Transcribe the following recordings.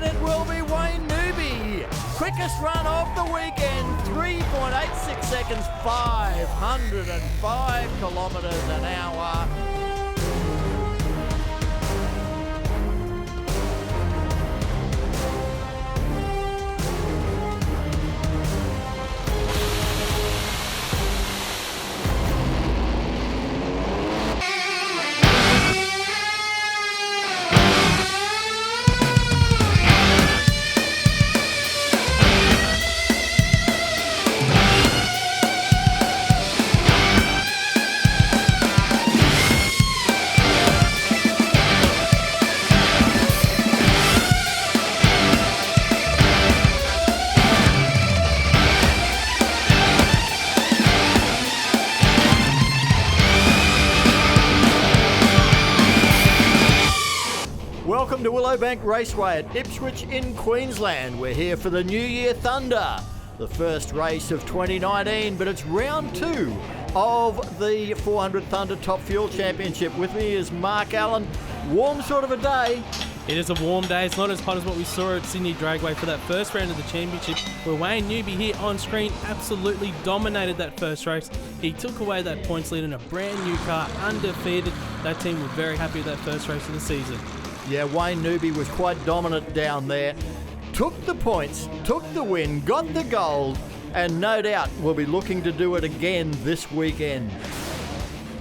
and it will be Wayne Newby. Quickest run of the weekend, 3.86 seconds, 505 kilometres an hour. Welcome to Willowbank Raceway at Ipswich in Queensland. We're here for the New Year Thunder, the first race of 2019, but it's round 2 of the 400 Thunder Top Fuel Championship. With me is Mark Allen. Warm sort of a day. It is a warm day. It's not as hot as what we saw at Sydney Dragway for that first round of the championship, where Wayne Newby here on screen absolutely dominated that first race. He took away that points lead in a brand new car, undefeated. That team were very happy with that first race of the season. Yeah, Wayne Newby was quite dominant down there. Took the points, took the win, got the gold, and no doubt will be looking to do it again this weekend.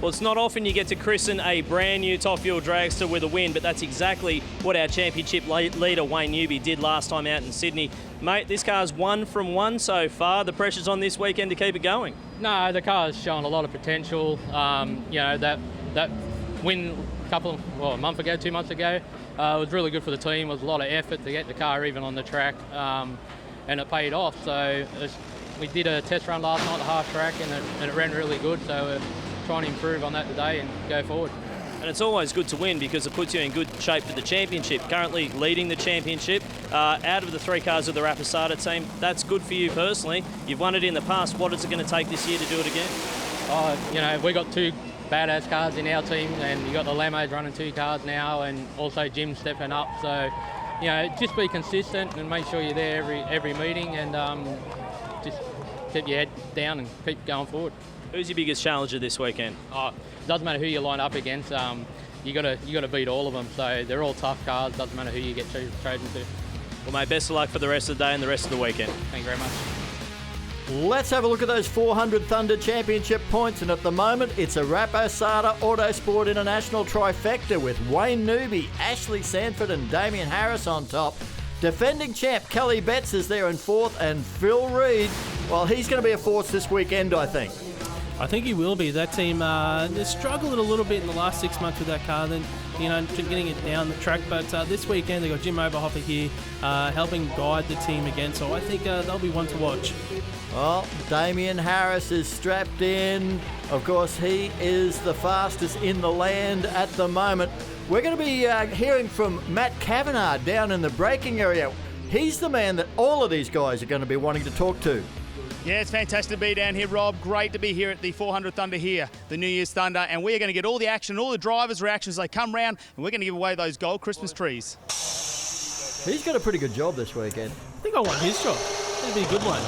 Well, it's not often you get to christen a brand new Top Fuel dragster with a win, but that's exactly what our championship leader Wayne Newby did last time out in Sydney. Mate, this car's 1 from 1 so far. The pressure's on this weekend to keep it going. No, the car's shown a lot of potential. That win a month ago, 2 months ago, was really good for the team. It was a lot of effort to get the car even on the track, and it paid off. So we did a test run last night at the half track, and it ran really good. So we're trying to improve on that today and go forward. And it's always good to win because it puts you in good shape for the championship. Currently leading the championship out of the 3 cars of the Rapisarda team. That's good for you personally. You've won it in the past. What is it going to take this year to do it again? We got 2 badass cars in our team, and you got the Lamos running 2 cars now, and also Jim stepping up. So, just be consistent and make sure you're there every meeting, and just keep your head down and keep going forward. Who's your biggest challenger this weekend? Doesn't matter who you line up against. You got to beat all of them. So they're all tough cars. Doesn't matter who you get chosen to. Well, mate, best of luck for the rest of the day and the rest of the weekend. Thank you very much. Let's have a look at those 400 Thunder Championship points, and at the moment it's a Rapisarda Autosport International trifecta with Wayne Newby, Ashley Sanford and Damien Harris on top. Defending champ Kelly Betts is there in 4th, and Phil Reed, well, he's going to be a force this weekend, I think. I think he will be. That team, they struggled a little bit in the last 6 months with that car, then getting it down the track. But this weekend they got Jim Oberhofer here helping guide the team again. So I think they'll be one to watch. Well, Damien Harris is strapped in. Of course, he is the fastest in the land at the moment. We're going to be hearing from Matt Kavanagh down in the braking area. He's the man that all of these guys are going to be wanting to talk to. Yeah, it's fantastic to be down here, Rob. Great to be here at the 400 Thunder here, the New Year's Thunder, and we're going to get all the action, all the drivers' reactions as they come round, and we're going to give away those gold Christmas trees. He's got a pretty good job this weekend. I think I want his job. It'll be a good one.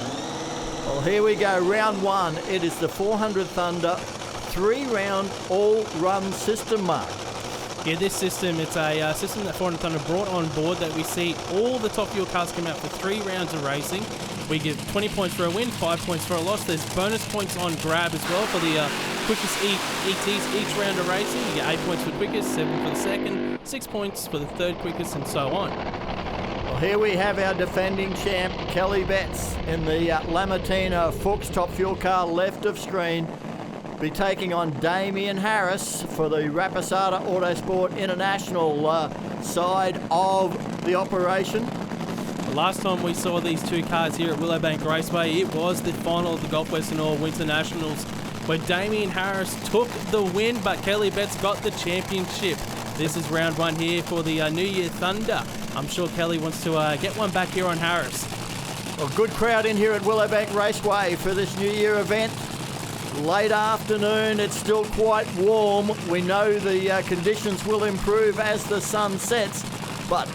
Well, here we go, round 1. It is the 400 Thunder 3-round all-run system, Mark. Yeah, this system, it's a system that 400 Thunder brought on board that we see all the Top Fuel cars come out for 3 rounds of racing. We give 20 points for a win, 5 points for a loss. There's bonus points on grab as well for the quickest ETs each round of racing. You get 8 points for quickest, 7 for the second, 6 points for the third quickest, and so on. Well, here we have our defending champ, Kelly Betts, in the Lamattina Fuchs Top Fuel car left of screen. Be taking on Damien Harris for the Rapisarda Autosport International side of the operation. The last time we saw these 2 cars here at Willowbank Raceway, it was the final of the Gulf Western All Winter Nationals, where Damien Harris took the win, but Kelly Betts got the championship. This is round 1 here for the New Year Thunder. I'm sure Kelly wants to get one back here on Harris. Well, good crowd in here at Willowbank Raceway for this New Year event. Late afternoon, it's still quite warm. We know the conditions will improve as the sun sets, but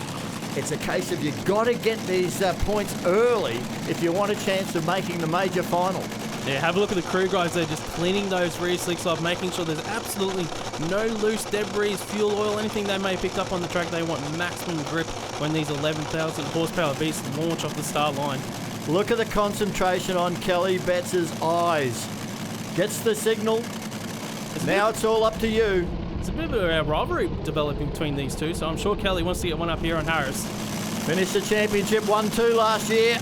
It's a case of you've got to get these points early if you want a chance of making the major final. Yeah, have a look at the crew guys. They're just cleaning those rear slicks off, making sure there's absolutely no loose debris, fuel oil, anything they may pick up on the track. They want maximum grip when these 11,000 horsepower beasts launch off the start line. Look at the concentration on Kelly Betts' eyes. Gets the signal. Now it's all up to you. It's a bit of a rivalry developing between these two, so I'm sure Kelly wants to get one up here on Harris. Finished the championship 1-2 last year.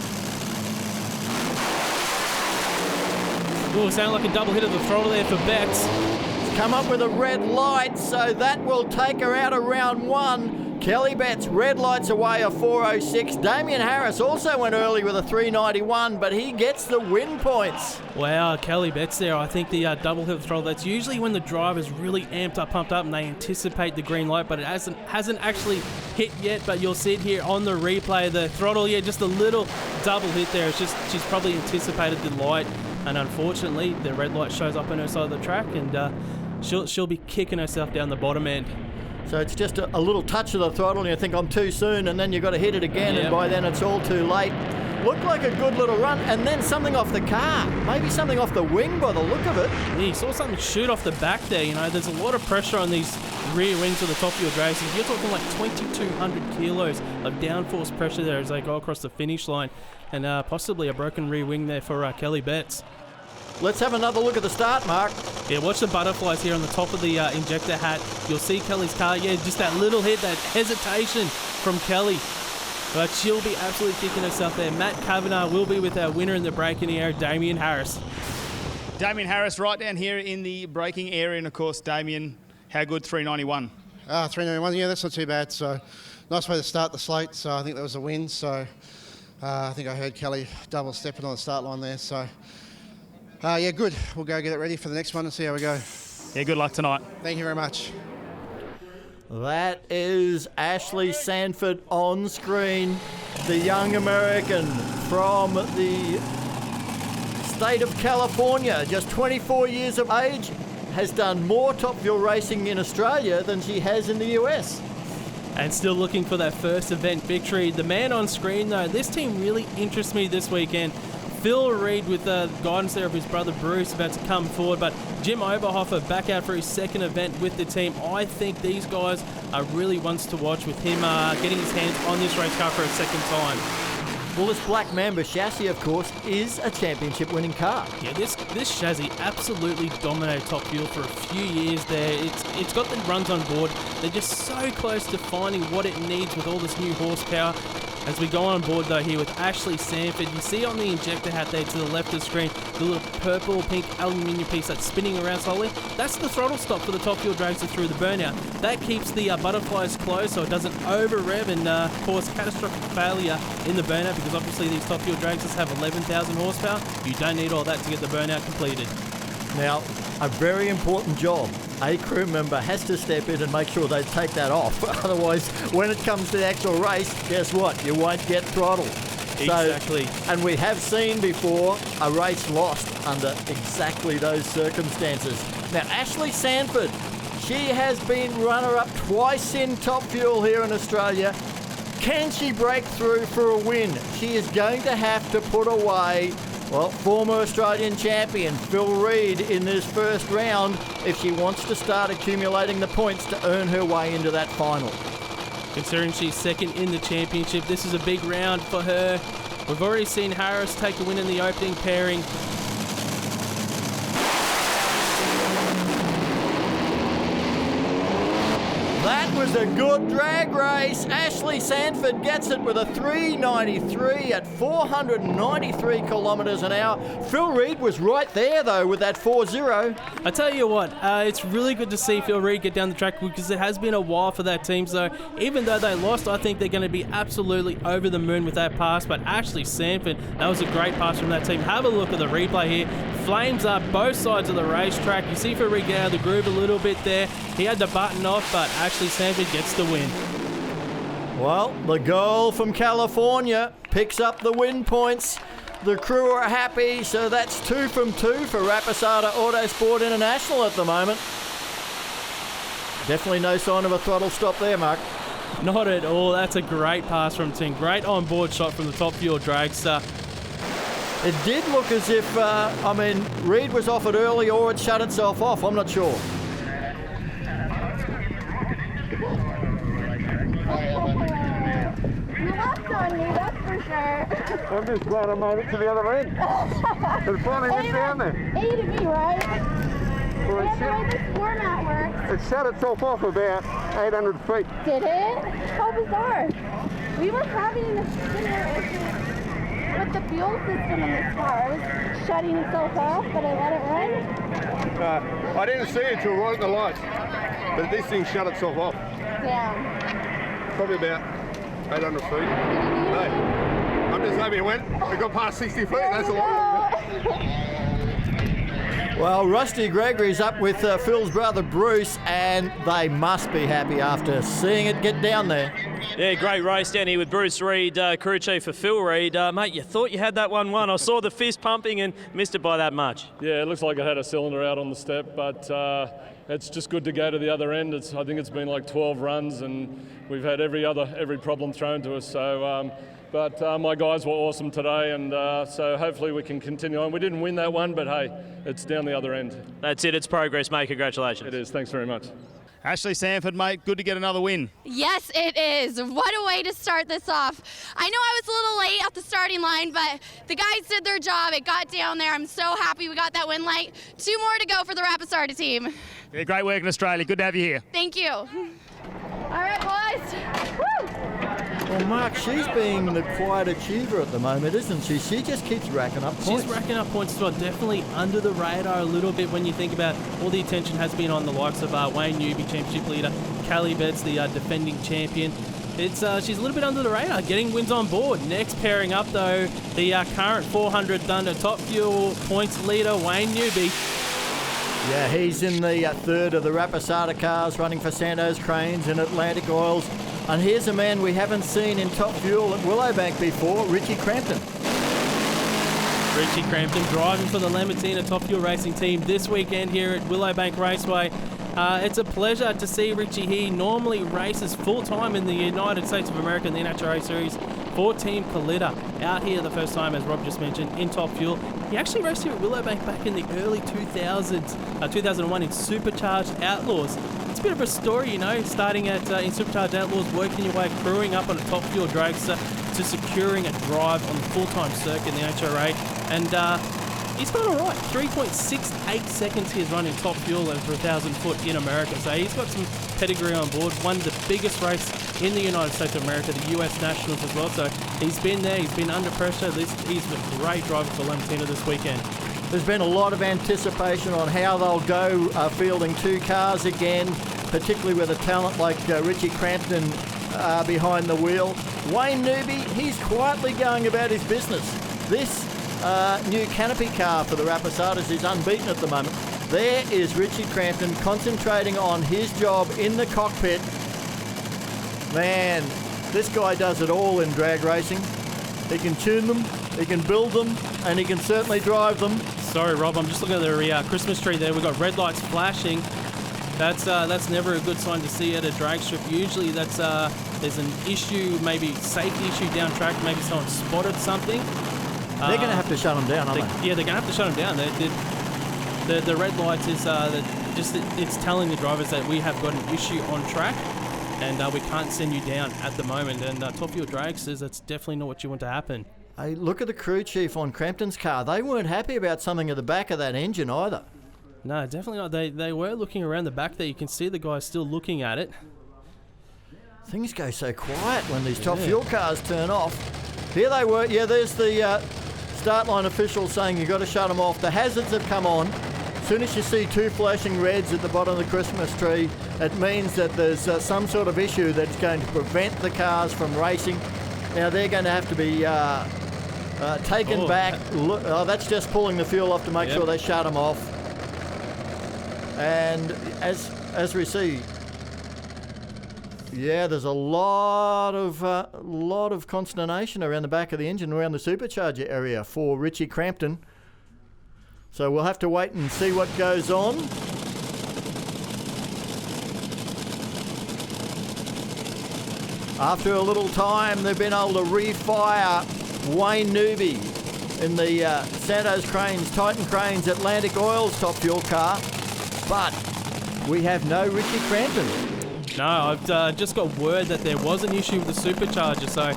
Oh, sounded like a double hit of the throttle there for Betts. Come up with a red light, so that will take her out of round one. Kelly Betts, red lights away, a 4:06. Damien Harris also went early with a 3:91, but he gets the win points. Wow, Kelly Betts there. I think the double hit of the throttle, that's usually when the driver's really amped up, pumped up, and they anticipate the green light, but it hasn't actually hit yet, but you'll see it here on the replay. The throttle, yeah, just a little double hit there. It's just she's probably anticipated the light, and unfortunately, the red light shows up on her side of the track, and she'll be kicking herself down the bottom end. So it's just a little touch of the throttle and you think I'm too soon, and then you've got to hit it again, and by then it's all too late. Looked like a good little run, and then something off the car. Maybe something off the wing by the look of it. Yeah, you saw something shoot off the back there. You know, there's a lot of pressure on these rear wings of the top fuel drags. You're talking like 2,200 kilos of downforce pressure there as they go across the finish line, and possibly a broken rear wing there for Kelly Betts. Let's have another look at the start, Mark. Yeah, watch the butterflies here on the top of the injector hat. You'll see Kelly's car. Yeah, just that little hit, that hesitation from Kelly. But she'll be absolutely kicking herself there. Matt Kavanagh will be with our winner in the braking area, Damien Harris. Damien Harris right down here in the braking area. And, of course, Damien, how good, 391? 391, yeah, that's not too bad. So nice way to start the slate. So I think that was a win. So I think I heard Kelly double stepping on the start line there. So... yeah, good. We'll go get it ready for the next one and see how we go. Yeah, good luck tonight. Thank you very much. That is Ashley Sanford on screen, the young American from the state of California, just 24 years of age, has done more top fuel racing in Australia than she has in the US. And still looking for that first event victory. The man on screen, though, this team really interests me this weekend. Phil Reed with the guidance there of his brother Bruce about to come forward, but Jim Oberhofer back out for his second event with the team. I think these guys are really ones to watch with him getting his hands on this race car for a second time. Well, this Black Mamba chassis, of course, is a championship-winning car. Yeah, this chassis absolutely dominated Top Fuel for a few years there. It's got the runs on board. They're just so close to finding what it needs with all this new horsepower. As we go on board though here with Ashley Sanford, you see on the injector hat there to the left of the screen, the little purple pink aluminium piece that's spinning around slowly. That's the throttle stop for the top fuel drags it through the burnout. That keeps the butterflies closed so it doesn't over rev and cause catastrophic failure in the burnout, because obviously these top fuel drags have 11,000 horsepower. You don't need all that to get the burnout completed. Now, a very important job. A crew member has to step in and make sure they take that off. Otherwise, when it comes to the actual race, guess what? You won't get throttle. Exactly. And we have seen before a race lost under exactly those circumstances. Now, Ashley Sanford, she has been runner-up twice in Top Fuel here in Australia. Can she break through for a win? She is going to have to put away, well, former Australian champion Phil Reed in this first round if she wants to start accumulating the points to earn her way into that final. Considering she's second in the championship, this is a big round for her. We've already seen Harris take the win in the opening pairing. That was a good drag race. Ashley Sanford gets it with a 393 at 493 kilometres an hour. Phil Reed was right there, though, with that 4-0. I tell you what, it's really good to see Phil Reed get down the track, because it has been a while for that team. So even though they lost, I think they're going to be absolutely over the moon with that pass. But Ashley Sanford, that was a great pass from that team. Have a look at the replay here. Flames up both sides of the racetrack. You see Phil Reed get out of the groove a little bit there. He had the button off, but Ashley Sanford gets the win. Well, the girl from California picks up the win points. The crew are happy, so that's 2 from 2 for Rapisarda Autosport International at the moment. Definitely no sign of a throttle stop there, Mark. Not at all. That's a great pass from Ting. Great on-board shot from the Top Fuel dragster. It did look as if, Reed was off it early or it shut itself off. I'm not sure. That's for sure. I'm just glad I made it to the other end. It finally went down there. A to B, right? Well, That's the way this format works. it shut itself off about 800 feet. Did it? How bizarre. We were having a similar issue with the fuel system in this car. It was shutting itself off, but I let it run. I didn't see it till right at the lights, but this thing shut itself off. Damn. Probably about 800 feet. Hey, I'm just happy it went. It got past 60 feet. That's a lot. Well, Rusty Gregory's up with Phil's brother Bruce, and they must be happy after seeing it get down there. Yeah, great race down here with Bruce Reid, crew chief for Phil Reid. Mate, you thought you had that 1-1. I saw the fist pumping and missed it by that much. Yeah, it looks like it had a cylinder out on the step, but it's just good to go to the other end. I think it's been like 12 runs, and we've had every problem thrown to us. So, but my guys were awesome today, and so hopefully we can continue on. We didn't win that one, but hey, it's down the other end. That's it. It's progress, mate. Congratulations. It is. Thanks very much. Ashley Sanford, mate, good to get another win. Yes, it is. What a way to start this off. I know I was a little late at the starting line, but the guys did their job. It got down there. I'm so happy we got that win late. 2 more to go for the Rapisarda team. Yeah, great work in Australia. Good to have you here. Thank you. All right, boys. Woo! Well, Mark, she's being the quiet achiever at the moment, isn't she? She just keeps racking up points. She's racking up points as well. Definitely under the radar a little bit when you think about all the attention has been on the likes of Wayne Newby, championship leader, Callie Betts, the defending champion. She's a little bit under the radar, getting wins on board. Next pairing up, though, the current 400 Thunder Top Fuel points leader, Wayne Newby. Yeah, he's in the third of the Rapisarda cars running for Sandoz Cranes and Atlantic Oils. And here's a man we haven't seen in Top Fuel at Willowbank before, Richie Crampton. Richie Crampton driving for the Lamattina Top Fuel Racing team this weekend here at Willowbank Raceway. It's a pleasure to see Richie here. He normally races full-time in the United States of America in the NHRA Series for Team Collider. Out here the first time, as Rob just mentioned, in Top Fuel. He actually raced here at Willowbank back in the early 2000s, 2001 in Supercharged Outlaws. It's a bit of a story, you know, starting at in Supercharged Outlaws, working your way, crewing up on a Top Fuel dragster to securing a drive on the full-time circuit in the HRA. And he's gone all right. 3.68 seconds he has run in Top Fuel over 1,000 foot in America. So he's got some pedigree on board. Won the biggest race in the United States of America, the US Nationals as well. So he's been there. He's been under pressure. He's a great driver for Lamattina this weekend. There's been a lot of anticipation on how they'll go fielding 2 cars again, particularly with a talent like Richie Crampton behind the wheel. Wayne Newby, he's quietly going about his business. This new canopy car for the Rapisardas is unbeaten at the moment. There is Richie Crampton concentrating on his job in the cockpit. Man, this guy does it all in drag racing. He can tune them, he can build them, and he can certainly drive them. Sorry, Rob, I'm just looking at the Christmas tree there. We've got red lights flashing. That's never a good sign to see at a drag strip. Usually that's there's an issue, maybe safety issue down track, maybe someone spotted something. They're going to have to shut them down, aren't they? Yeah, they're going to have to shut them down. The red lights is it's telling the drivers that we have got an issue on track, and we can't send you down at the moment. And Top Fuel Drag says that's definitely not what you want to happen. Hey, look at the crew chief on Crampton's car. They weren't happy about something at the back of that engine either. No, definitely not. They were looking around the back there. You can see the guys still looking at it. Things go so quiet when these Top Fuel cars turn off. Here they were. Yeah, there's the start line official saying you've got to shut them off. The hazards have come on. As soon as you see 2 flashing reds at the bottom of the Christmas tree, it means that there's some sort of issue that's going to prevent the cars from racing. Now they're going to have to be taken back. Look, that's just pulling the fuel off to make sure they shut them off. And as we see, yeah, there's a lot of consternation around the back of the engine, around the supercharger area for Richie Crampton. So we'll have to wait and see what goes on. After a little time, they've been able to refire Wayne Newby in the Santos Cranes, Titan Cranes, Atlantic Oils top fuel car. But we have no Richie Crampton. No, I've just got word that there was an issue with the supercharger, so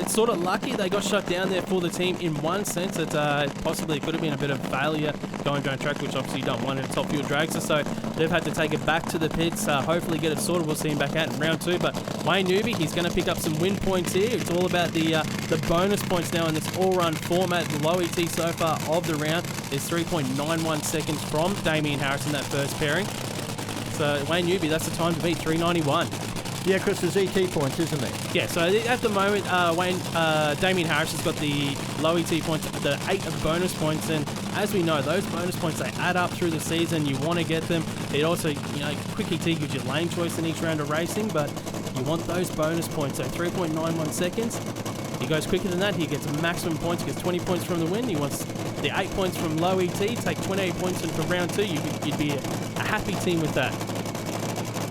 it's sort of lucky they got shut down there for the team in one sense. It possibly could have been a bit of failure going down track, which obviously you don't want in a top fuel dragster, so they've had to take it back to the pits, hopefully get it sorted. We'll see him back out in round 2, but Wayne Newby, he's going to pick up some win points here. It's all about the bonus points now in this all-run format. The low ET so far of the round is 3.91 seconds from Damien Harris in that first pairing. So Wayne Newby, that's the time to beat, 391. Yeah, Chris, there's ET points, isn't there? Yeah, so at the moment, Damien Harris has got the low ET points, the 8 of bonus points, and as we know, those bonus points, they add up through the season. You want to get them. It also, quick ET gives you lane choice in each round of racing, but you want those bonus points. So 3.91 seconds. He goes quicker than that. He gets maximum points. He gets 20 points from the win. He wants the 8 points from low ET. Take 28 points in from round 2. You'd be a happy team with that.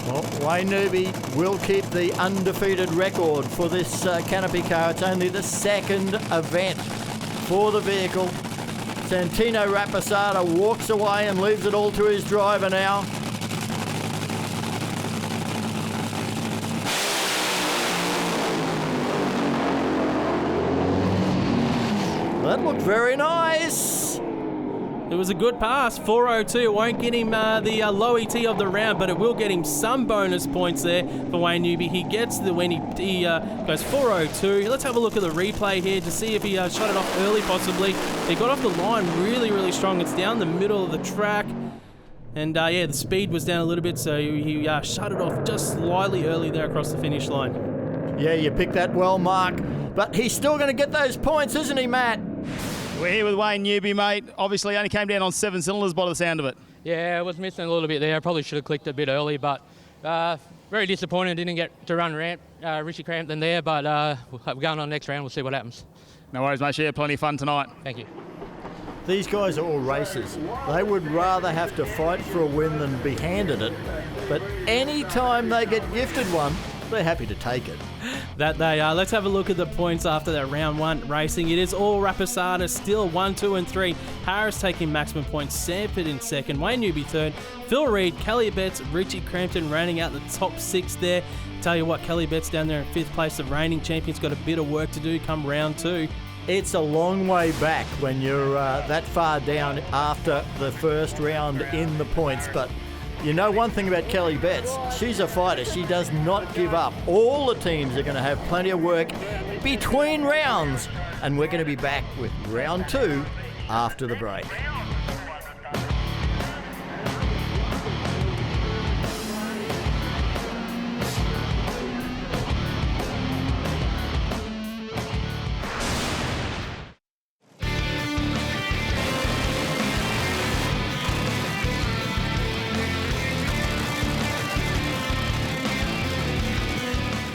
Well, Wayne Newby will keep the undefeated record for this canopy car. It's only the second event for the vehicle. Santino Rapisarda walks away and leaves it all to his driver now. That looked very nice. It was a good pass, 402. It won't get him the low ET of the round, but it will get him some bonus points there for Wayne Newby. He gets the win. He goes 402. Let's have a look at the replay here to see if he shot it off early, possibly. He got off the line really, really strong. It's down the middle of the track. And yeah, the speed was down a little bit, so he shut it off just slightly early there across the finish line. Yeah, you picked that well, Mark. But he's still going to get those points, isn't he, Matt? We're here with Wayne Newby, mate. Obviously only came down on 7 cylinders by the sound of it. Yeah, I was missing a little bit there. I probably should have clicked a bit early, but very disappointed. Didn't get to run Richie Crampton there, but we're going on next round. We'll see what happens. No worries, mate. Yeah, plenty of fun tonight. Thank you. These guys are all racers. They would rather have to fight for a win than be handed it. But any time they get gifted one, they're happy to take it. That they are. Let's have a look at the points after that round 1 racing. It is all Rapisarda, still 1, 2, and 3. Harris taking maximum points, Sanford in second, Wayne Newby third, Phil Reed, Kelly Betts, Richie Crampton rounding out the top 6 there. Tell you what, Kelly Betts down there in 5th place, the reigning champion's got a bit of work to do come round 2. It's a long way back when you're that far down after the first round in the points, but you know one thing about Kelly Betts, she's a fighter. She does not give up. All the teams are going to have plenty of work between rounds, and we're going to be back with round 2 after the break.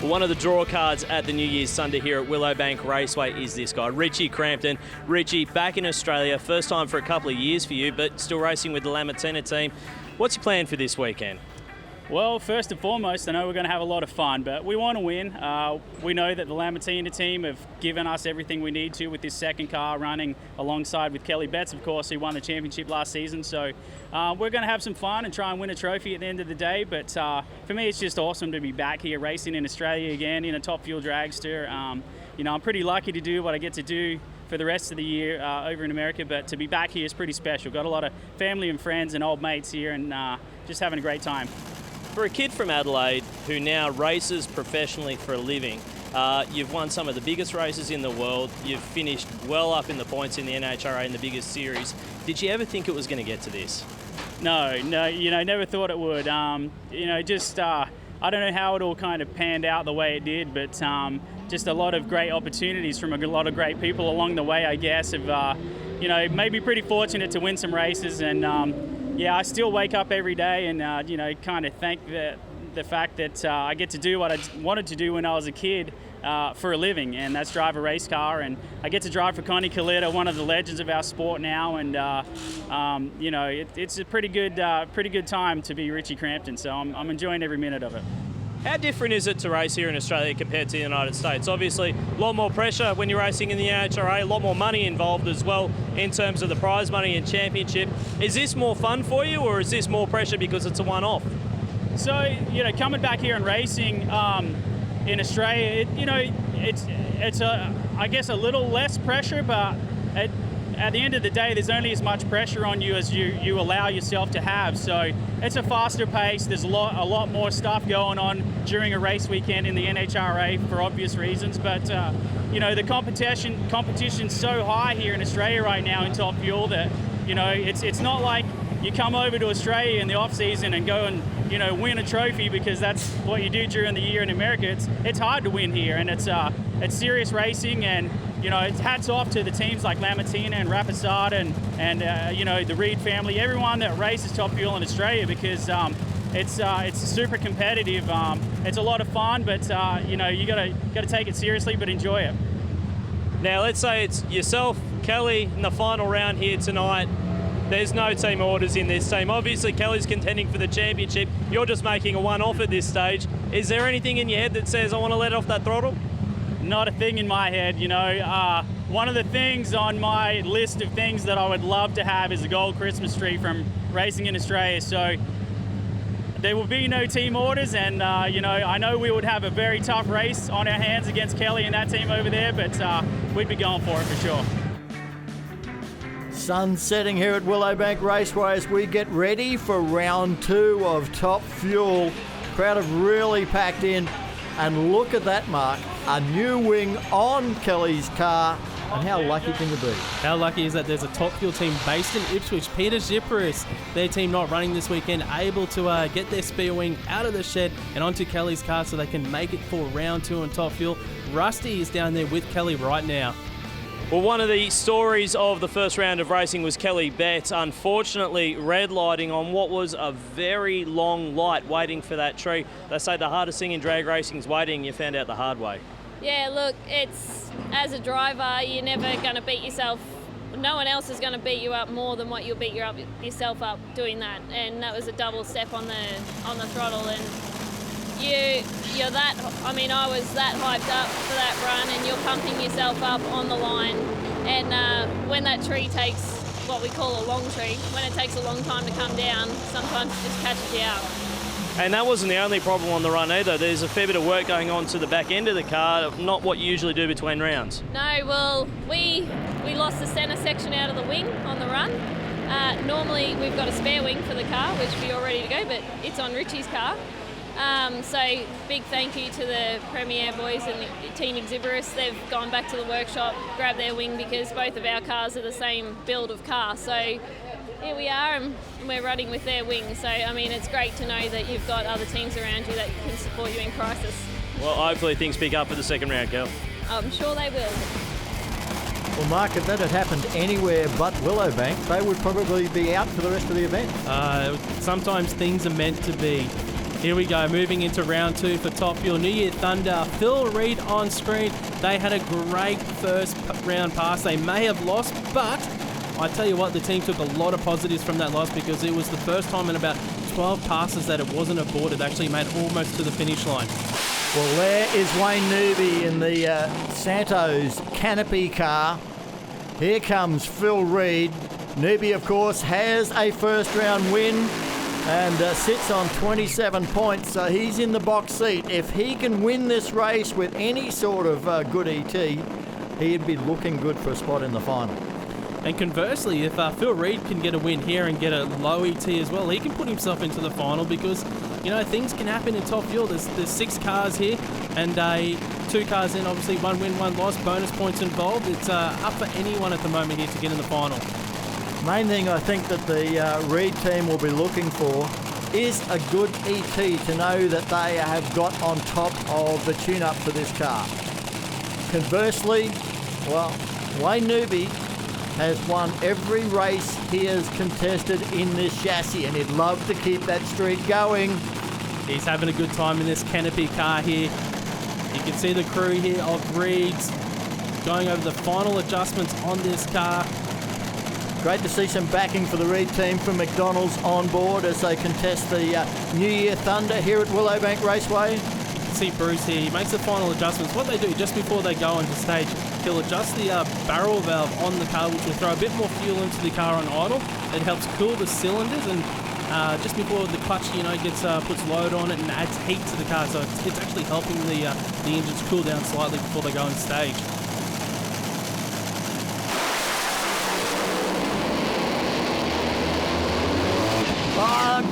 One of the draw cards at the New Year's Sunday here at Willowbank Raceway is this guy, Richie Crampton. Richie, back in Australia, first time for a couple of years for you, but still racing with the Lamattina team. What's your plan for this weekend? Well, first and foremost, I know we're going to have a lot of fun, but we want to win. We know that the Lamattina team have given us everything we need to with this second car running alongside with Kelly Betts, of course, who won the championship last season. So we're going to have some fun and try and win a trophy at the end of the day. But for me, it's just awesome to be back here racing in Australia again in a top fuel dragster. I'm pretty lucky to do what I get to do for the rest of the year over in America, but to be back here is pretty special. Got a lot of family and friends and old mates here, and just having a great time. For a kid from Adelaide who now races professionally for a living, you've won some of the biggest races in the world. You've finished well up in the points in the NHRA in the biggest series. Did you ever think it was going to get to this? No, never thought it would. I don't know how it all kind of panned out the way it did, but just a lot of great opportunities from a lot of great people along the way, I guess, have made me pretty fortunate to win some races. And I still wake up every day and kind of thank the fact that I get to do what I wanted to do when I was a kid for a living, and that's drive a race car. And I get to drive for Connie Coletta, one of the legends of our sport now, and it's a pretty good time to be Richie Crampton, so I'm enjoying every minute of it. How different is it to race here in Australia compared to the United States? Obviously, a lot more pressure when you're racing in the NHRA, a lot more money involved as well in terms of the prize money and championship. Is this more fun for you, or is this more pressure because it's a one-off? So, coming back here and racing in Australia, it's I guess a little less pressure, but at the end of the day, there's only as much pressure on you as you allow yourself to have. So it's a faster pace. There's a lot more stuff going on during a race weekend in the NHRA for obvious reasons. But the competition's so high here in Australia right now in Top Fuel that it's not like you come over to Australia in the off season and go and win a trophy, because that's what you do during the year in America. It's hard to win here, and it's serious racing, and it's hats off to the teams like Lamattina and Rapisarda and the Reed family, everyone that races Top Fuel in Australia, because it's super competitive. It's a lot of fun, but you gotta take it seriously, but enjoy it. Now, let's say it's yourself, Kelly, in the final round here tonight. There's no team orders in this team. Obviously, Kelly's contending for the championship. You're just making a one-off at this stage. Is there anything in your head that says, I want to let off that throttle? Not a thing in my head, One of the things on my list of things that I would love to have is a gold Christmas tree from racing in Australia. So there will be no team orders, and I know we would have a very tough race on our hands against Kelly and that team over there, but we'd be going for it for sure. Sun setting here at Willowbank Raceway as we get ready for round 2 of Top Fuel. Crowd have really packed in, and look at that, Mark. A new wing on Kelly's car, and how lucky can you be? How lucky is that there's a Top Fuel team based in Ipswich. Peter Zipperis, their team not running this weekend, able to get their spare wing out of the shed and onto Kelly's car so they can make it for round 2 on Top Fuel. Rusty is down there with Kelly right now. Well, one of the stories of the first round of racing was Kelly Betts, unfortunately red lighting on what was a very long light waiting for that tree. They say the hardest thing in drag racing is waiting. You found out the hard way. Yeah, look, as a driver, you're never going to beat yourself. No one else is going to beat you up more than what you'll beat yourself up doing that. And that was a double step on the throttle, and you're that, I was that hyped up for that run, and you're pumping yourself up on the line. And when that tree takes what we call a long tree, when it takes a long time to come down, sometimes it just catches you out. And that wasn't the only problem on the run either. There's a fair bit of work going on to the back end of the car, not what you usually do between rounds. No, well, we lost the centre section out of the wing on the run. Normally we've got a spare wing for the car, which we're all ready to go, but it's on Richie's car. So big thank you to the Premier boys and the Team Exhibitus. They've gone back to the workshop, grabbed their wing, because both of our cars are the same build of car. So here we are, and we're running with their wing. So, it's great to know that you've got other teams around you that can support you in crisis. Well, hopefully things pick up for the second round, Kel. I'm sure they will. Well, Mark, if that had happened anywhere but Willowbank, they would probably be out for the rest of the event. Sometimes things are meant to be. Here we go, moving into round 2 for Top Fuel. New Year Thunder, Phil Reed on screen. They had a great first round pass. They may have lost, but I tell you what, the team took a lot of positives from that loss, because it was the first time in about 12 passes that it wasn't a board. It actually made almost to the finish line. Well, there is Wayne Newby in the Santos Canopy car. Here comes Phil Reed. Newby, of course, has a first round win and sits on 27 points, so he's in the box seat. If he can win this race with any sort of good ET, he'd be looking good for a spot in the final. And conversely, if Phil Reed can get a win here and get a low ET as well, he can put himself into the final, because things can happen in Top Fuel. There's 6 cars here, and 2 cars in, obviously 1 win, 1 loss, bonus points involved. It's up for anyone at the moment here to get in the final. Main thing I think that the Reed team will be looking for is a good ET, to know that they have got on top of the tune-up for this car. Conversely, well, Wayne Newby has won every race he has contested in this chassis, and he'd love to keep that streak going. He's having a good time in this Canopy car here. You can see the crew here of Reeds going over the final adjustments on this car. Great to see some backing for the Reed team from McDonald's on board as they contest the New Year Thunder here at Willowbank Raceway. can see Bruce here. He makes the final adjustments. What they do just before they go onto stage, he'll adjust the barrel valve on the car, which will throw a bit more fuel into the car on idle. It helps cool the cylinders, and just before the clutch, gets puts load on it and adds heat to the car. So it's actually helping the engines cool down slightly before they go on stage.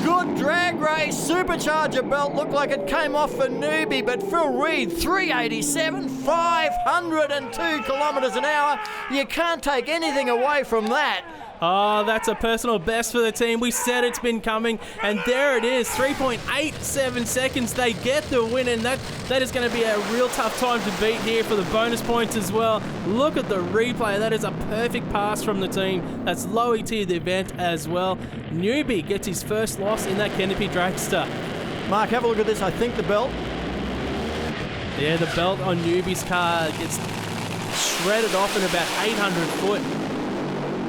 Good drag race. Supercharger belt looked like it came off for Newbie, but Phil Reed, 387, 502 kilometres an hour. You can't take anything away from that. Oh, that's a personal best for the team. We said it's been coming, and there it is, 3.87 seconds. They get the win, and that is going to be a real tough time to beat here for the bonus points as well. Look at the replay. That is a perfect pass from the team. That's low ET of the event as well. Newbie gets his first loss in that Canopy Dragster. Mark, have a look at this. I think the belt. Yeah, the belt on Newbie's car gets shredded off in about 800 foot.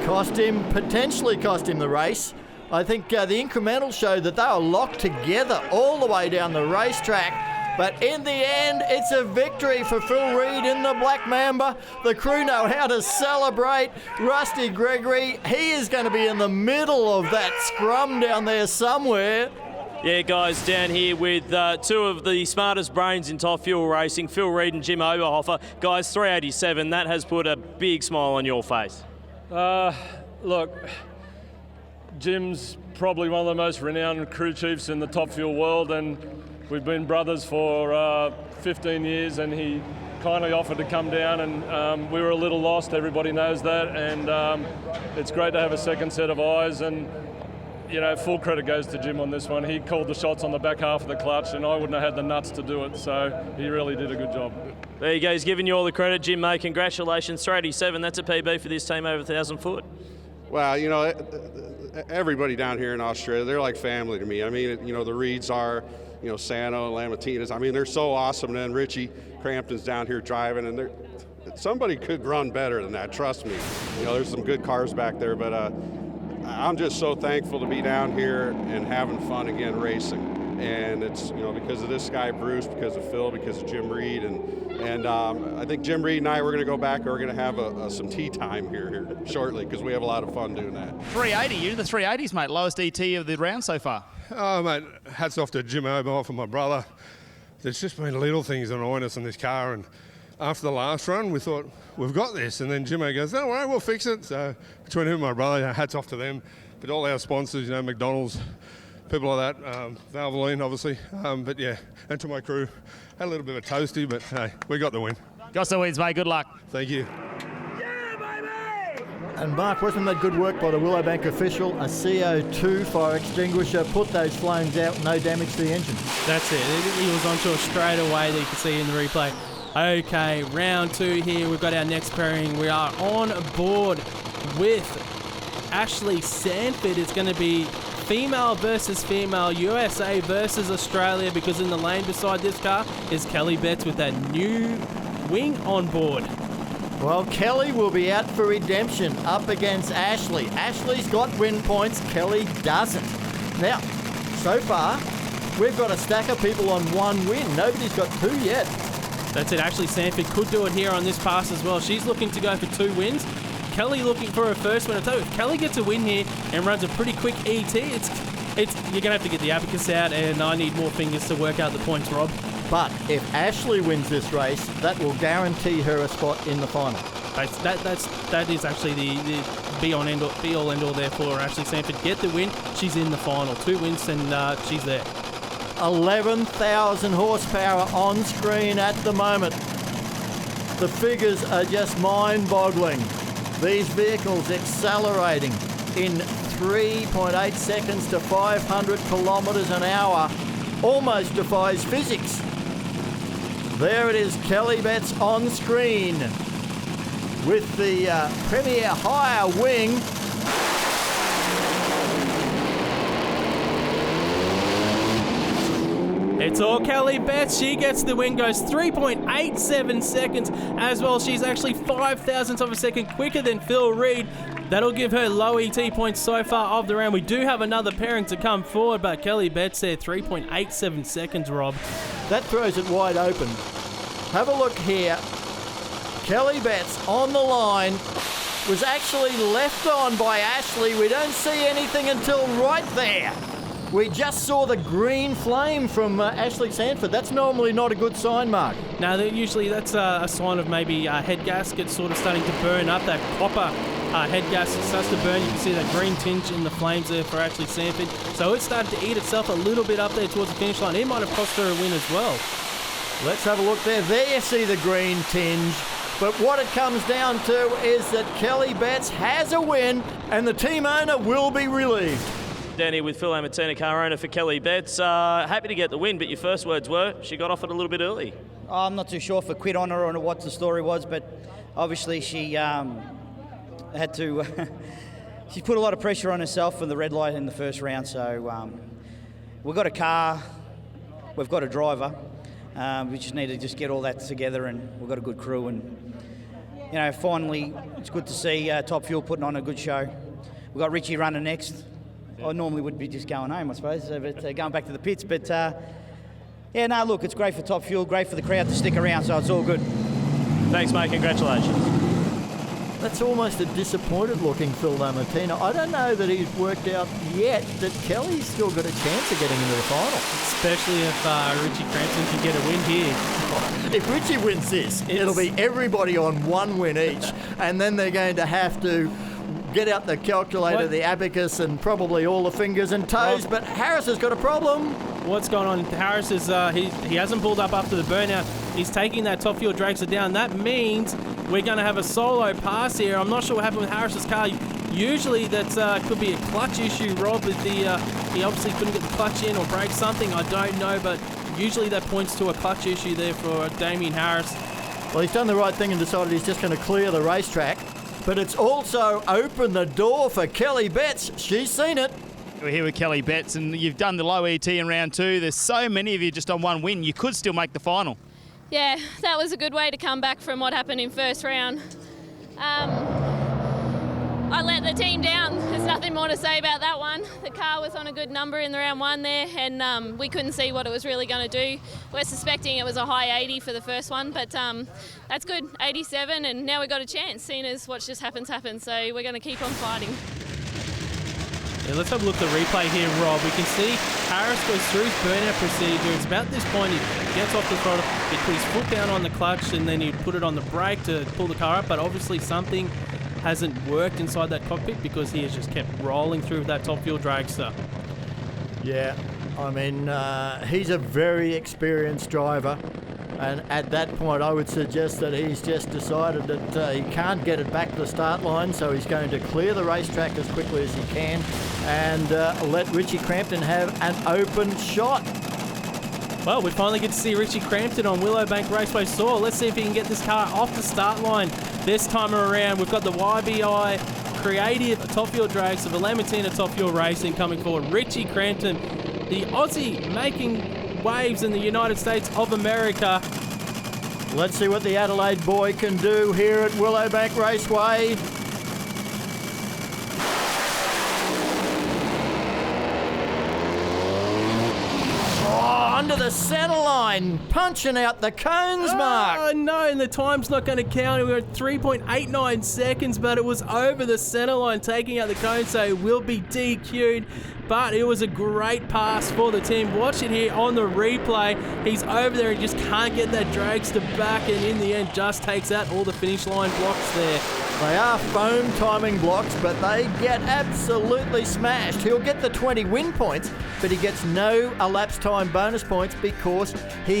Potentially cost him the race. I think the incremental showed that they were locked together all the way down the racetrack. But in the end, it's a victory for Phil Reed in the Black Mamba. The crew know how to celebrate. Rusty Gregory, he is going to be in the middle of that scrum down there somewhere. Yeah, guys, down here with two of the smartest brains in top fuel racing, Phil Reed and Jim Oberhofer. Guys, 387, that has put a big smile on your face. Look, Jim's probably one of the most renowned crew chiefs in the top fuel world, and we've been brothers for 15 years, and he kindly offered to come down, and we were a little lost, everybody knows that, and it's great to have a second set of eyes, and full credit goes to Jim on this one. He called the shots on the back half of the clutch, and I wouldn't have had the nuts to do it, so he really did a good job. There you go, he's giving you all the credit, Jim, mate. Congratulations, 387, that's a PB for this team over 1,000 foot. Well, everybody down here in Australia, they're like family to me. I mean, the Reeds are, Sano, Lamattinas. I mean, they're so awesome. And then Richie Crampton's down here driving, and somebody could run better than that, trust me. There's some good cars back there, but I'm just so thankful to be down here and having fun again racing. And it's, because of this guy, Bruce, because of Phil, because of Jim Reed. And I think Jim Reed and I, we're going to go back and we're going to have some tea time here shortly, because we have a lot of fun doing that. 380, you're in the 380s, mate. Lowest ET of the round so far. Oh, mate, hats off to Jim Oberhoff and my brother. There's just been little things annoying us in this car. And after the last run, we thought, we've got this. And then Jimmo goes, don't worry, we'll fix it. So between him and my brother, hats off to them. But all our sponsors, McDonald's, people like that, Valvoline, obviously. But yeah, and to my crew, had a little bit of a toasty, but hey, we got the win. Got the wins, mate. Good luck. Thank you. And Mark, wasn't that good work by the Willowbank official? A CO2 fire extinguisher, put those flames out, no damage to the engine. That's it. He was onto it straight away, that you can see in the replay. Okay, round two here. We've got our next pairing. We are on board with Ashley Sanford. It's going to be female versus female, USA versus Australia, because in the lane beside this car is Kelly Betts with that new wing on board. Well, Kelly will be out for redemption up against Ashley. Ashley's got win points, Kelly doesn't. Now, so far, we've got a stack of people on one win. Nobody's got two yet. That's it. Ashley Sanford could do it here on this pass as well. She's looking to go for 2 wins. Kelly looking for her first win. I tell you, if Kelly gets a win here and runs a pretty quick ET, it's you're going to have to get the abacus out, and I need more fingers to work out the points, Rob. But if Ashley wins this race, that will guarantee her a spot in the final. That is actually the be-all end-all there for Ashley Sanford. Get the win, she's in the final. 2 wins and she's there. 11,000 horsepower on screen at the moment. The figures are just mind-boggling. These vehicles accelerating in 3.8 seconds to 500 kilometres an hour. Almost defies physics. There it is, Kelly Betts on screen with the Premier Hire wing. It's all Kelly Betts. She gets the win, goes 3.87 seconds as well. She's actually 0.05 of a second quicker than Phil Reed. That'll give her low ET points so far of the round. We do have another pairing to come forward, but Kelly Betts there, 3.87 seconds, Rob. That throws it wide open. Have a look here. Kelly Betts on the line was actually left on by Ashley. We don't see anything until right there. We just saw the green flame from Ashley Sanford. That's normally not a good sign, Mark. No, usually that's a sign of maybe head gasket sort of starting to burn up. That copper head gasket starts to burn. You can see that green tinge in the flames there for Ashley Sanford. So it's starting to eat itself a little bit up there towards the finish line. It might have cost her a win as well. Let's have a look there. There you see the green tinge. But what it comes down to is that Kelly Betts has a win and the team owner will be relieved. Danny with Phil Lamattina, car owner for Kelly Betts. Happy to get the win, but your first words were she got off it a little bit early. I'm not too sure if I quit on her or what the story was, but obviously she had to... she put a lot of pressure on herself for the red light in the first round, so we've got a car, we've got a driver. We just need to just get all that together, and we've got a good crew, and you know, finally it's good to see Top Fuel putting on a good show. We've got Richie running next. I normally would be just going home, I suppose, but going back to the pits. But yeah, no, look, it's great for Top Fuel, great for the crowd to stick around, so it's all good. Thanks, mate. Congratulations. That's almost a disappointed-looking Phil Lamattina. I don't know that he's worked out yet that Kelly's still got a chance of getting into the final. Especially if Richie Crampton can get a win here. If Richie wins this, it'll be everybody on one win each, and then they're going to have to get out the calculator, the abacus, and probably all the fingers and toes, but Harris has got a problem. What's going on? Harris is he hasn't pulled up after the burnout. He's taking that Top Fuel dragster down. That means we're going to have a solo pass here. I'm not sure what happened with Harris's car. Usually that could be a clutch issue, Rob. With he obviously couldn't get the clutch in or break something. I don't know, but usually that points to a clutch issue there for Damien Harris. Well, he's done the right thing and decided he's just going to clear the racetrack. But it's also opened the door for Kelly Betts. She's seen it. We're here with Kelly Betts, and you've done the low ET in round two. There's so many of you just on one win. You could still make the final. Yeah, that was a good way to come back from what happened in first round. I let the team down. There's nothing more to say about that one. The car was on a good number in the round one there, and we couldn't see what it was really going to do. We're suspecting it was a high 80 for the first one, but that's good, 87, and now we've got a chance, seeing as what just happens. So we're going to keep on fighting. Yeah, let's have a look at the replay here, Rob. We can see Harris goes through his burnout procedure. It's about this point he gets off the throttle, he put his foot down on the clutch, and then he put it on the brake to pull the car up, but obviously something hasn't worked inside that cockpit because he has just kept rolling through that Top Fuel dragster. Yeah, I mean, he's a very experienced driver, and at that point I would suggest that he's just decided that he can't get it back to the start line, so he's going to clear the racetrack as quickly as he can and let Richie Crampton have an open shot. Well, we finally get to see Richie Crampton on Willowbank Raceway soil. Let's see if he can get this car off the start line this time around. We've got the YBI Creative Top Fuel Drags of the Lamattina Top Fuel Racing coming forward. Richie Crampton, the Aussie making waves in the United States of America. Let's see what the Adelaide boy can do here at Willowbank Raceway. Under the centre line, punching out the cones, Mark. Oh no, and the time's not going to count. We were at 3.89 seconds, but it was over the centre line, taking out the cones, so it will be DQ'd. But it was a great pass for the team. Watch it here on the replay. He's over there and just can't get that dragster back, and in the end just takes out all the finish line blocks there. They are foam timing blocks, but they get absolutely smashed. He'll get the 20 win points, but he gets no elapsed time bonus points because he...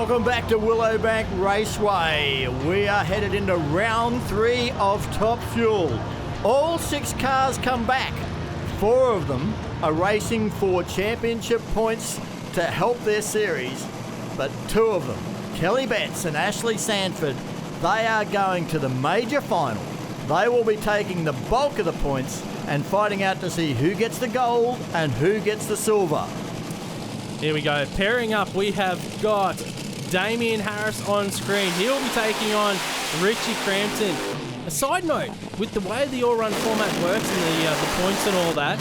Welcome back to Willowbank Raceway. We are headed into round 3 of Top Fuel. All 6 cars come back. 4 of them are racing for championship points to help their series, but 2 of them, Kelly Betts and Ashley Sanford, they are going to the major final. They will be taking the bulk of the points and fighting out to see who gets the gold and who gets the silver. Here we go. Pairing up, we have got Damien Harris on screen. He'll be taking on Richie Crampton. A side note, with the way the all-run format works and the points and all that,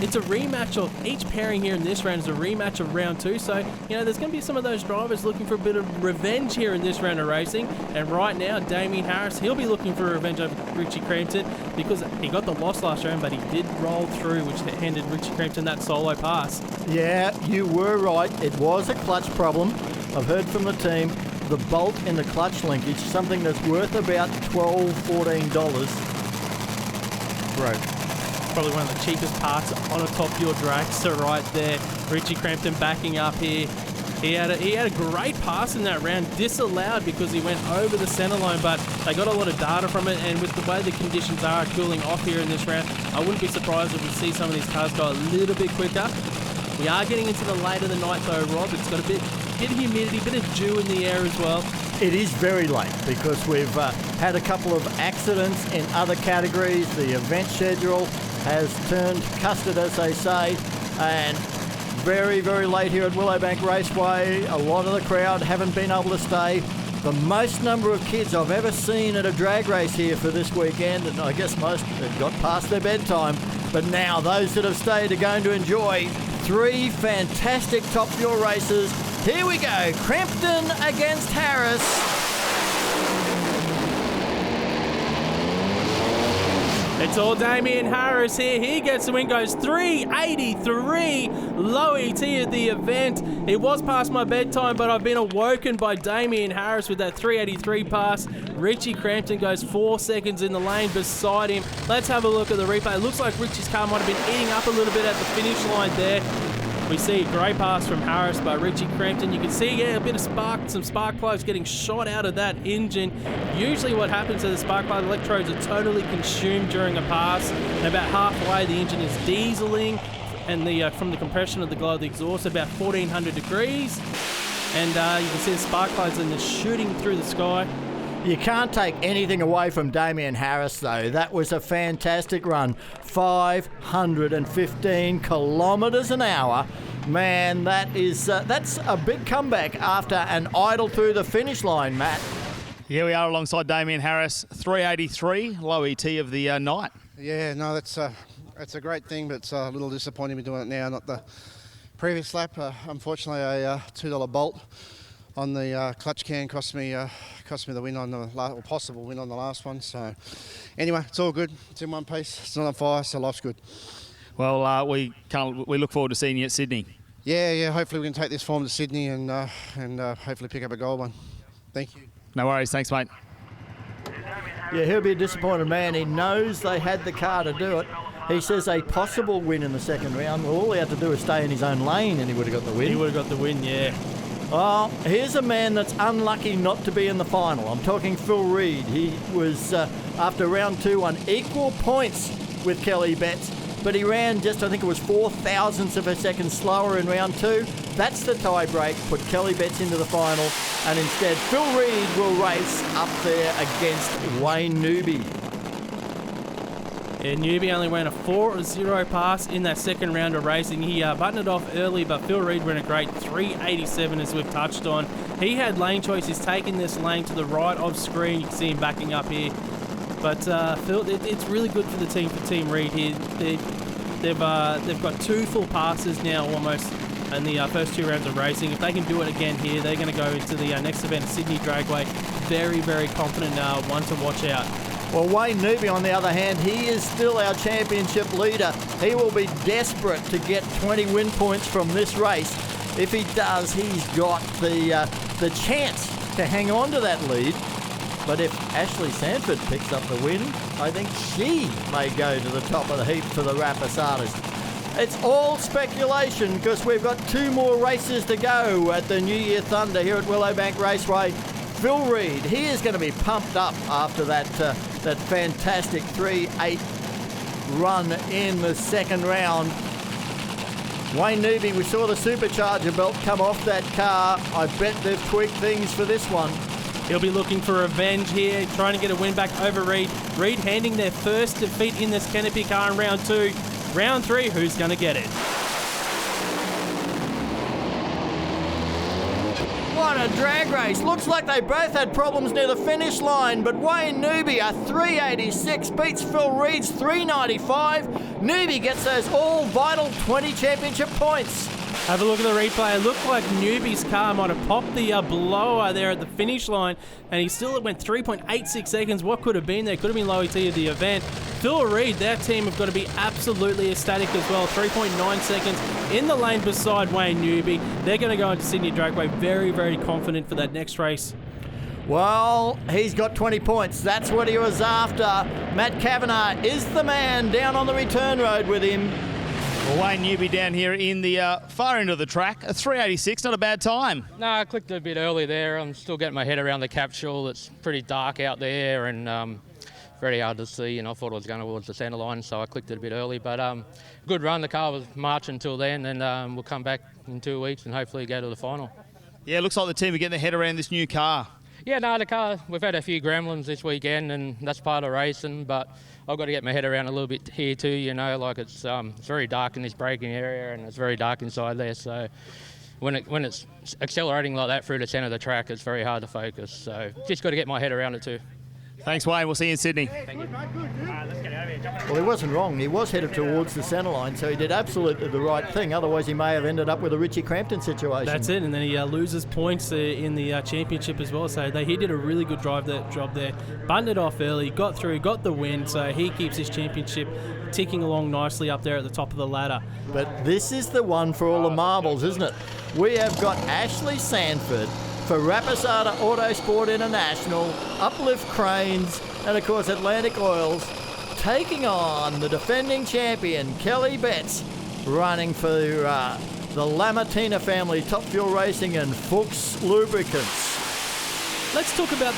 it's a rematch of each pairing here in this round is a rematch of round 2. So, you know, there's going to be some of those drivers looking for a bit of revenge here in this round of racing. And right now, Damien Harris, he'll be looking for revenge over Richie Crampton because he got the loss last round, but he did roll through, which handed Richie Crampton that solo pass. Yeah, you were right. It was a clutch problem. I've heard from the team, the bolt in the clutch linkage, something that's worth about $12, $14. Broke. Probably one of the cheapest parts on a Top Fuel drag. So right there, Richie Crampton backing up here. He had a great pass in that round, disallowed because he went over the centre line, but they got a lot of data from it, and with the way the conditions are cooling off here in this round, I wouldn't be surprised if we see some of these cars go a little bit quicker. We are getting into the late of the night though, Rob. It's got a bit of humidity, a bit of dew in the air as well. It is very late because we've had a couple of accidents in other categories. The event schedule has turned custard, as they say, and very, very late here at Willowbank Raceway. A lot of the crowd haven't been able to stay. The most number of kids I've ever seen at a drag race here for this weekend, and I guess most have got past their bedtime, but now those that have stayed are going to enjoy 3 fantastic Top Fuel races. Here we go, Crampton against Harris. It's all Damien Harris here. He gets the win, goes 383, low ET at the event. It was past my bedtime, but I've been awoken by Damien Harris with that 383 pass. Richie Crampton goes 4 seconds in the lane beside him. Let's have a look at the replay. It looks like Richie's car might have been eating up a little bit at the finish line there. We see a great pass from Harris by Richie Crampton. You can see, a bit of some spark plugs getting shot out of that engine. Usually what happens is the spark plug electrodes are totally consumed during a pass. And about halfway, the engine is dieseling, and from the compression of the glow of the exhaust, about 1400 degrees. And you can see the spark plugs and they're shooting through the sky. You can't take anything away from Damien Harris, though. That was a fantastic run. 515 kilometres an hour. Man, that's a big comeback after an idle through the finish line, Matt. Here we are alongside Damien Harris, 383, low ET of the night. Yeah, no, that's a great thing, but it's a little disappointing we're doing it now, not the previous lap. Unfortunately, a $2 bolt on the clutch can cost me the win on the or possible win on the last one. So anyway, it's all good. It's in one piece. It's not on fire, so life's good. Well, we look forward to seeing you at Sydney. Yeah. Hopefully we can take this form to Sydney and hopefully pick up a gold one. Thank you. No worries. Thanks, mate. Yeah, he'll be a disappointed man. He knows they had the car to do it. He says a possible win in the second round. Well, all he had to do was stay in his own lane and he would have got the win. He would have got the win, yeah. Well, here's a man that's unlucky not to be in the final. I'm talking Phil Reed. He was, after round 2, on equal points with Kelly Betts, but he ran just, I think it was 4 thousandths of a second slower in round 2. That's the tie break, put Kelly Betts into the final, and instead Phil Reed will race up there against Wayne Newby. Yeah, Newby only ran a 4.0 pass in that second round of racing. He buttoned it off early, but Phil Reed ran a great 387 as we've touched on. He had lane choice. He's taking this lane to the right of screen. You can see him backing up here. But Phil, it's really good for the team, for Team Reed here. They've got 2 full passes now almost in the first 2 rounds of racing. If they can do it again here, they're going to go into the next event, Sydney Dragway. Very, very confident one to watch out. Well, Wayne Newby, on the other hand, he is still our championship leader. He will be desperate to get 20 win points from this race. If he does, he's got the chance to hang on to that lead. But if Ashley Sanford picks up the win, I think she may go to the top of the heap for the Rapisardas. It's all speculation because we've got 2 more races to go at the New Year Thunder here at Willowbank Raceway. Phil Reed, he is going to be pumped up after that fantastic 3-8 run in the second round. Wayne Newby, we saw the supercharger belt come off that car. I bet they've tweaked things for this one. He'll be looking for revenge here, trying to get a win back over Reed. Reed handing their first defeat in this Canopy car in round 2. Round 3, who's going to get it? What a drag race. Looks like they both had problems near the finish line, but Wayne Newby, a 386, beats Phil Reed's 395. Newby gets those all vital 20 championship points. Have a look at the replay. It looked like Newby's car might have popped the blower there at the finish line, and he still went 3.86 seconds. What could have been there? Could have been Lowy T of the event. Phil Reed, their team have got to be absolutely ecstatic as well. 3.9 seconds in the lane beside Wayne Newby. They're going to go into Sydney Dragway very, very confident for that next race. Well, he's got 20 points. That's what he was after. Matt Kavanagh is the man down on the return road with him. Well, Wayne Newby down here in the far end of the track. A 386, not a bad time. No, I clicked a bit early there. I'm still getting my head around the capsule. It's pretty dark out there and very hard to see, and I thought I was going towards the centre line, so I clicked it a bit early. But good run. The car was marching until then, and we'll come back in 2 weeks and hopefully go to the final. Yeah, looks like the team are getting their head around this new car. Yeah, no, the car, we've had a few gremlins this weekend, and that's part of racing, but I've got to get my head around a little bit here too, you know, like it's very dark in this braking area and it's very dark inside there, so when it's accelerating like that through the centre of the track, it's very hard to focus, so just got to get my head around it too. Thanks, Wayne. We'll see you in Sydney. Thank you. Well, he wasn't wrong. He was headed towards the centre line, so he did absolutely the right thing. Otherwise, he may have ended up with a Richie Crampton situation. That's it, and then he loses points in the championship as well. So he did a really good job there. Buttoned it off early, got through, got the win, so he keeps his championship ticking along nicely up there at the top of the ladder. But this is the one for all the marbles, isn't it? We have got Ashley Sanford for Rapisarda Autosport International, Uplift Cranes, and of course Atlantic Oils, taking on the defending champion Kelly Betts, running for the Lamattina family, Top Fuel Racing and Fuchs Lubricants. Let's talk about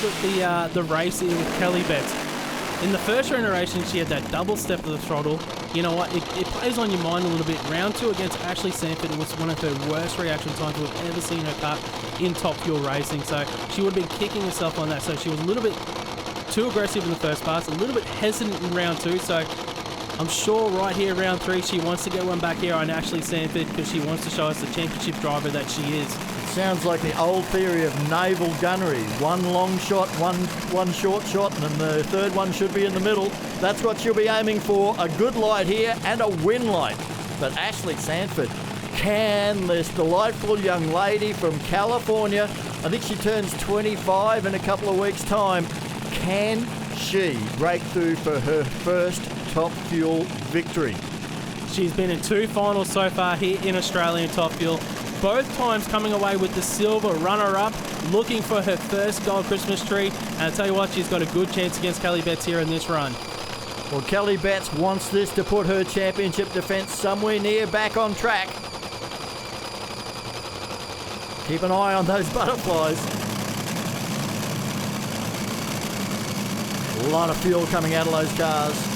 the race here with Kelly Betts. In the first generation, she had that double step of the throttle. You know what? It plays on your mind a little bit. Round 2 against Ashley Sanford, it was one of her worst reaction times we've ever seen her car in Top Fuel Racing. So she would have been kicking herself on that. So she was a little bit too aggressive in the first pass, a little bit hesitant in round 2. So I'm sure right here, round 3, she wants to get one back here on Ashley Sanford because she wants to show us the championship driver that she is. Sounds like the old theory of naval gunnery. One long shot, one short shot, and then the third one should be in the middle. That's what she'll be aiming for, a good light here and a win light. But Ashley Sanford, can this delightful young lady from California, I think she turns 25 in a couple of weeks' time, can she break through for her first Top Fuel victory? She's been in 2 finals so far here in Australian Top Fuel. Both times coming away with the silver runner-up, looking for her first gold Christmas tree. And I'll tell you what, she's got a good chance against Kelly Betts here in this run. Well, Kelly Betts wants this to put her championship defence somewhere near back on track. Keep an eye on those butterflies. A lot of fuel coming out of those cars.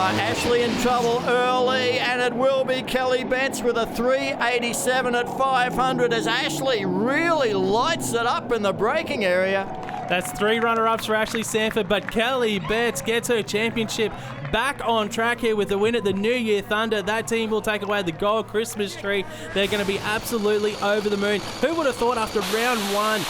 Ashley in trouble early, and it will be Kelly Betts with a 387 at 500 as Ashley really lights it up in the braking area. That's 3 runner-ups for Ashley Sanford, but Kelly Betts gets her championship back on track here with the win at the New Year Thunder. That team will take away the gold Christmas tree. They're going to be absolutely over the moon. Who would have thought after round 1,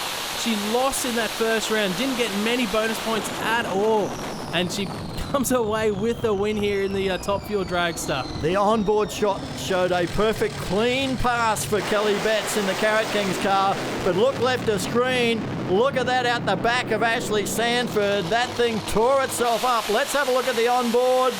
she lost in that first round, didn't get many bonus points at all, and she comes away with the win here in the Top Fuel Dragster. The onboard shot showed a perfect clean pass for Kelly Betts in the Carrot Kings car, but look left of screen. Look at that out the back of Ashley Sanford. That thing tore itself up. Let's have a look at the onboard.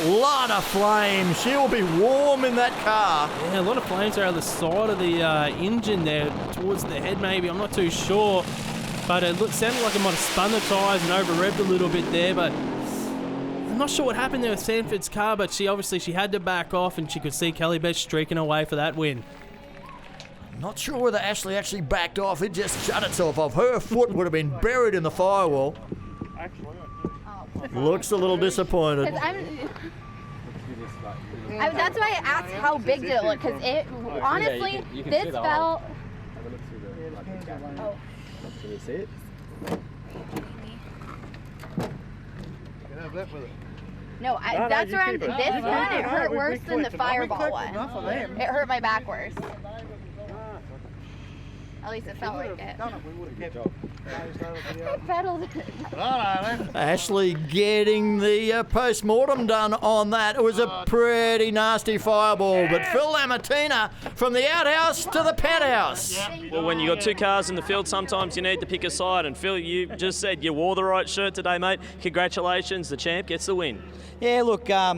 Lot of flames. She will be warm in that car. Yeah, a lot of flames are on the side of the engine there, towards the head maybe. I'm not too sure. but it sounded like it might have spun the tyres and over-revved a little bit there, but I'm not sure what happened there with Sanford's car, but she had to back off, and she could see Kelly Betts streaking away for that win. Not sure whether Ashley actually backed off. It just shut itself off. Her foot would have been buried in the firewall. Looks a little disappointed. That's why I asked how big did it look, because it honestly, this felt. Oh. Can you see it? No, that's where I'm. This one, it hurt worse than the fireball one. It hurt my back worse. At least it felt like it. Ashley getting the post-mortem done on that. It was a pretty nasty fireball, but Phil Lamattina from the outhouse to the penthouse. Well, when you got 2 cars in the field, sometimes you need to pick a side. And Phil, you just said you wore the right shirt today, mate. Congratulations, the champ gets the win. Yeah, look, got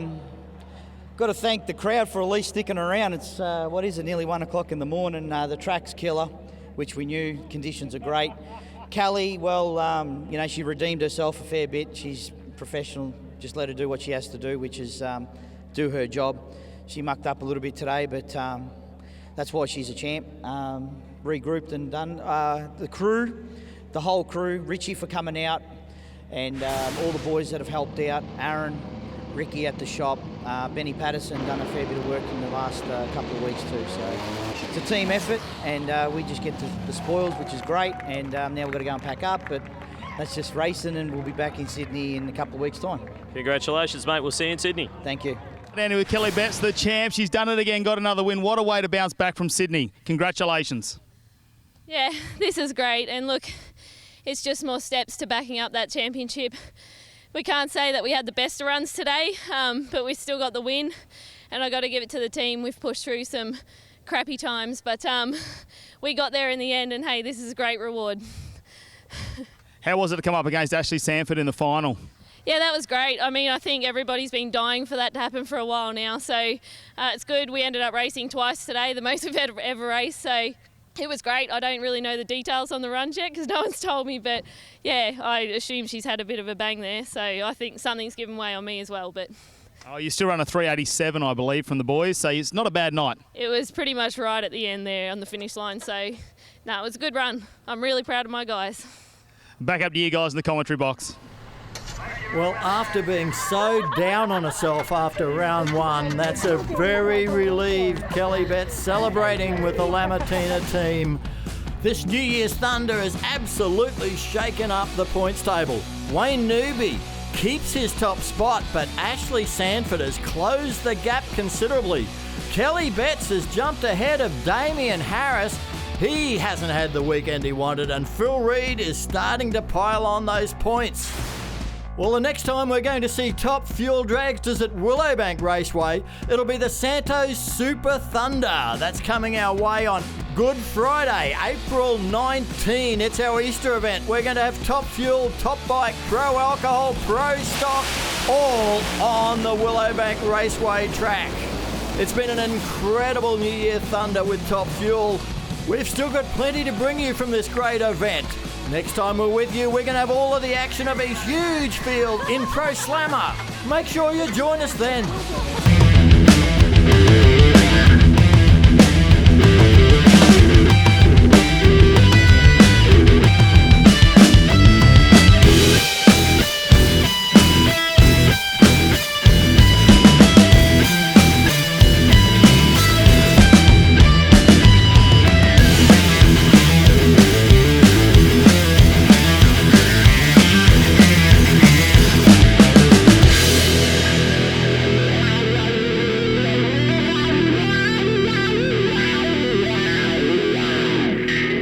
to thank the crowd for at least sticking around. It's, nearly 1 o'clock in the morning. The track's killer, which we knew. Conditions are great. Kelly, well, she redeemed herself a fair bit. She's professional. Just let her do what she has to do, which is do her job. She mucked up a little bit today, but that's why she's a champ. Regrouped and done. The crew, the whole crew, Richie for coming out, and all the boys that have helped out, Aaron, Ricky at the shop, Benny Patterson done a fair bit of work in the last couple of weeks too. So it's a team effort, and we just get the spoils, which is great. And now we've got to go and pack up, but that's just racing, and we'll be back in Sydney in a couple of weeks' time. Congratulations, mate. We'll see you in Sydney. Thank you. Down here with Kelly Betts, the champ. She's done it again, got another win. What a way to bounce back from Sydney. Congratulations. Yeah, this is great. And look, it's just more steps to backing up that championship. We can't say that we had the best of runs today, but we still got the win. And I got to give it to the team. We've pushed through some crappy times, but we got there in the end. And hey, this is a great reward. How was it to come up against Ashley Sanford in the final? Yeah, that was great. I mean, I think everybody's been dying for that to happen for a while now. So it's good. We ended up racing twice today, the most we've ever raced. So it was great. I don't really know the details on the runs yet because no one's told me. But yeah, I assume she's had a bit of a bang there. So I think something's given way on me as well. But oh, you still run a 387, I believe, from the boys. So it's not a bad night. It was pretty much right at the end there on the finish line. So no, it was a good run. I'm really proud of my guys. Back up to you guys in the commentary box. Well, after being so down on herself after round one, that's a very relieved Kelly Betts celebrating with the Lamattina team. This New Year's Thunder has absolutely shaken up the points table. Wayne Newby keeps his top spot, but Ashley Sanford has closed the gap considerably. Kelly Betts has jumped ahead of Damien Harris. He hasn't had the weekend he wanted, and Phil Reid is starting to pile on those points. Well, the next time we're going to see top fuel dragsters at Willowbank Raceway, it'll be the Santos Super Thunder. That's coming our way on Good Friday, April 19. It's our Easter event. We're going to have top fuel, top bike, pro alcohol, pro stock, all on the Willowbank Raceway track. It's been an incredible New Year Thunder with top fuel. We've still got plenty to bring you from this great event. Next time we're with you, we're going to have all of the action of a huge field in Pro Slammer. Make sure you join us then.